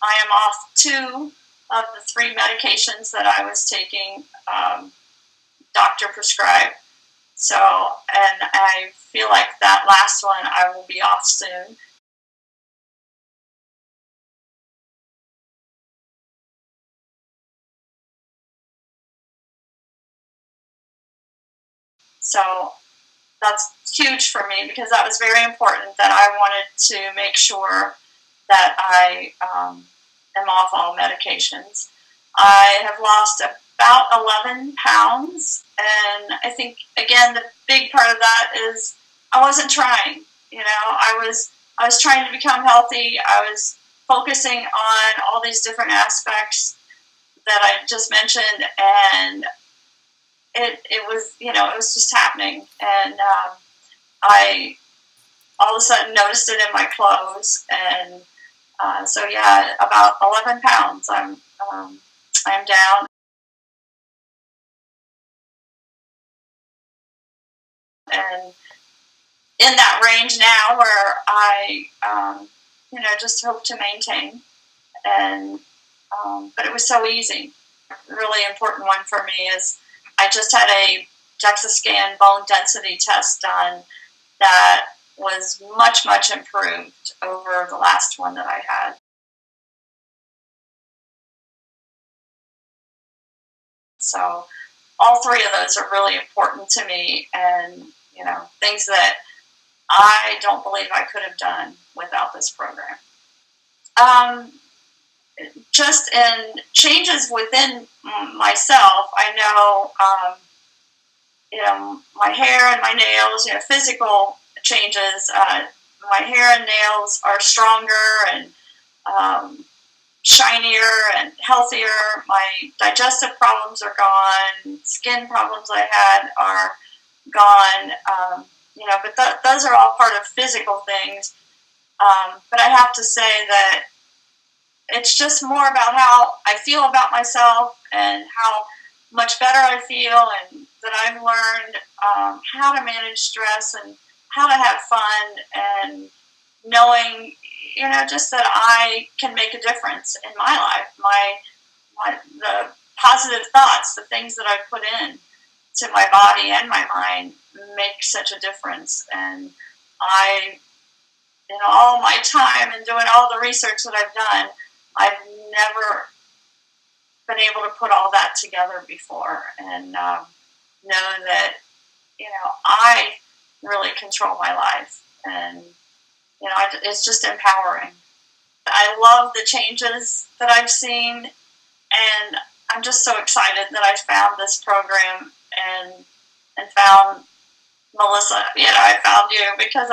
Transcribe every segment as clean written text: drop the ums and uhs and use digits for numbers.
I am off 2 of the 3 medications that I was taking, doctor prescribed. So, and I feel like that last one I will be off soon. So that's huge for me because that was very important that I wanted to make sure that I am off all medications. I have lost about 11 pounds, and I think, again, the big part of that is I wasn't trying. I was trying to become healthy. I was focusing on all these different aspects that I just mentioned, and it was, it was just happening. And I all of a sudden noticed it in my clothes, and so yeah, about 11 pounds I'm down, and in that range now where I just hope to maintain. And but it was so easy. A really important one for me is I just had a DEXA scan bone density test done that was much, much improved over the last one that I had. So all 3 of those are really important to me, and things that I don't believe I could have done without this program. Just in changes within myself, I know, my hair and my nails, physical changes. My hair and nails are stronger and shinier and healthier. My digestive problems are gone. Skin problems I had are gone. But those are all part of physical things. But I have to say that it's just more about how I feel about myself and how much better I feel, and that I've learned how to manage stress and how to have fun, and knowing, just that I can make a difference in my life. The positive thoughts, the things that I put in to my body and my mind make such a difference. And in all my time and doing all the research that I've done, I've never been able to put all that together before, and know that, I really control my life, and, it's just empowering. I love the changes that I've seen, and I'm just so excited that I found this program and found Melissa. I found you because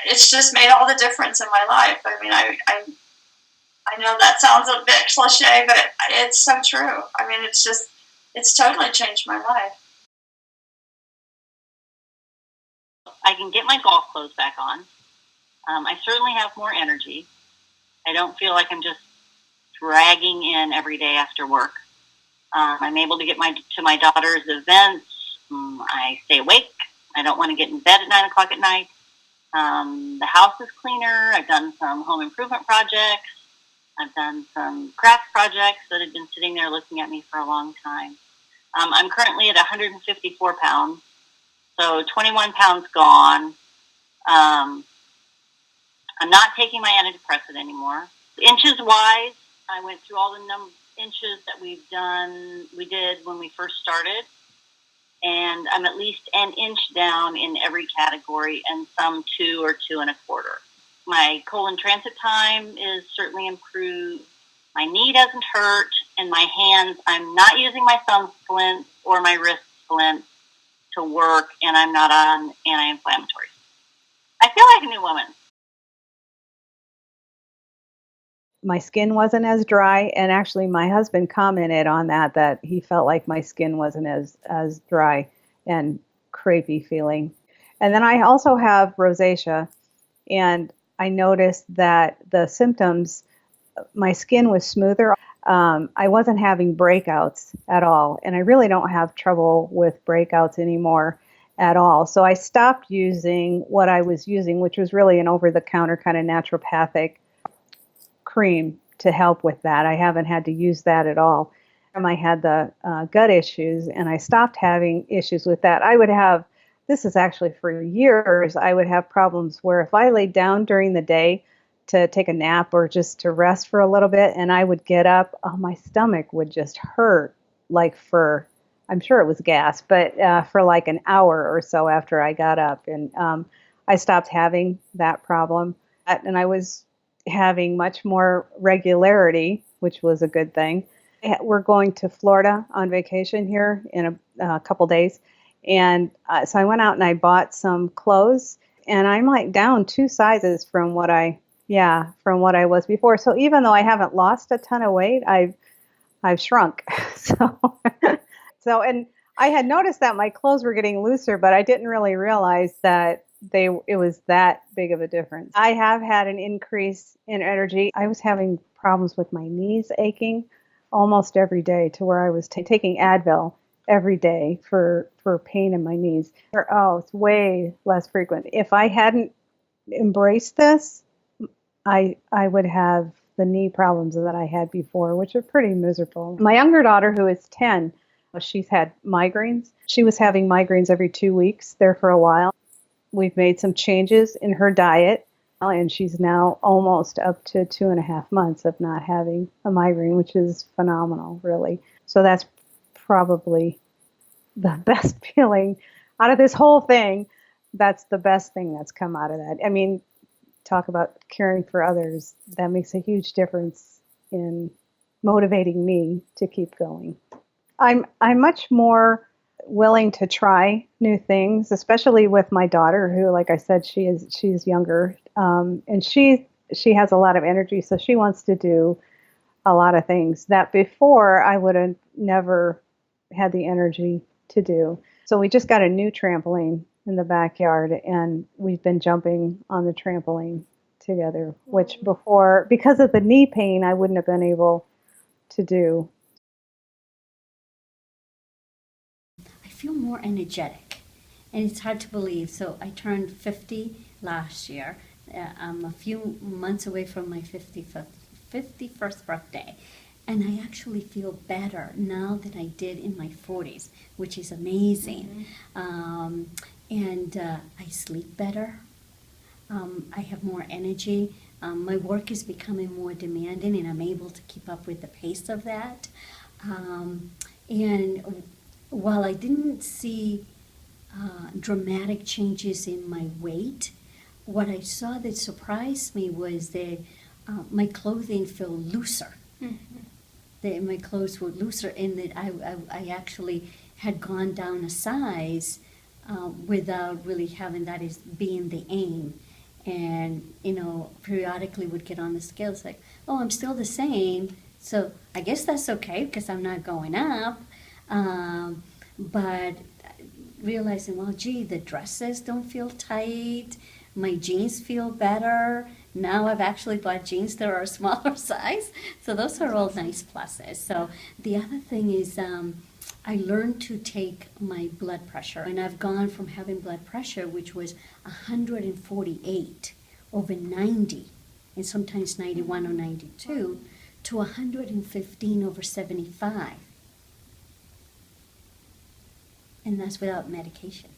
it's just made all the difference in my life. I mean, I know that sounds a bit cliche, but it's so true. I mean, it's totally changed my life. I can get my golf clothes back on. I certainly have more energy. I don't feel like I'm just dragging in every day after work. I'm able to get to my daughter's events. I stay awake. I don't want to get in bed at 9 o'clock at night. The house is cleaner. I've done some home improvement projects. I've done some craft projects that have been sitting there looking at me for a long time. I'm currently at 154 pounds, so 21 pounds gone. I'm not taking my antidepressant anymore. Inches-wise, I went through all the inches that we did when we first started, and I'm at least an inch down in every category, and some 2 or 2 1/4. My colon transit time is certainly improved. My knee doesn't hurt, and my hands, I'm not using my thumb splints or my wrist splints to work, and I'm not on anti-inflammatories. I feel like a new woman. My skin wasn't as dry, and actually my husband commented on that he felt like my skin wasn't as dry and crepey feeling. And then I also have rosacea, and I noticed that the symptoms, my skin was smoother. I wasn't having breakouts at all, and I really don't have trouble with breakouts anymore at all. So I stopped using what I was using, which was really an over-the-counter kind of naturopathic cream to help with that. I haven't had to use that at all. I had the gut issues, and I stopped having issues with that. I would have, this is actually for years, I would have problems where if I laid down during the day to take a nap or just to rest for a little bit, and I would get up, oh, my stomach would just hurt, like for, I'm sure it was gas, but for like an hour or so after I got up. And I stopped having that problem. And I was having much more regularity, which was a good thing. We're going to Florida on vacation here in a couple days. And so I went out and I bought some clothes, and I'm like down 2 sizes from what I was before. So even though I haven't lost a ton of weight, I've shrunk. So and I had noticed that my clothes were getting looser, but I didn't really realize that it was that big of a difference. I have had an increase in energy. I was having problems with my knees aching almost every day, to where I was taking Advil every day for pain in my knees. It's way less frequent. If I hadn't embraced this, I would have the knee problems that I had before, which are pretty miserable. My younger daughter, who is 10, she's had migraines. She was having migraines every 2 weeks there for a while. We've made some changes in her diet, and she's now almost up to 2.5 months of not having a migraine, which is phenomenal, really. So that's probably the best feeling out of this whole thing. That's the best thing that's come out of that. I mean, talk about caring for others. That makes a huge difference in motivating me to keep going. I'm much more willing to try new things, especially with my daughter, who, like I said, she's younger, and she has a lot of energy, so she wants to do a lot of things that before I would have never had the energy to do. So we just got a new trampoline in the backyard, and we've been jumping on the trampoline together, which before, because of the knee pain, I wouldn't have been able to do. I feel more energetic, and it's hard to believe. So I turned 50 last year. I'm a few months away from my 51st birthday, and I actually feel better now than I did in my 40s, which is amazing. And I sleep better. I have more energy. My work is becoming more demanding, and I'm able to keep up with the pace of that. And while I didn't see dramatic changes in my weight, what I saw that surprised me was that my clothing felt looser. That my clothes were looser, and that I actually had gone down a size without really having that as being the aim. And, periodically would get on the scales like, oh, I'm still the same, so I guess that's okay because I'm not going up. But realizing, well, gee, the dresses don't feel tight, my jeans feel better. Now I've actually bought jeans that are a smaller size, so those are all nice pluses. So the other thing is I learned to take my blood pressure, and I've gone from having blood pressure, which was 148 over 90, and sometimes 91 or 92, to 115 over 75. And that's without medication.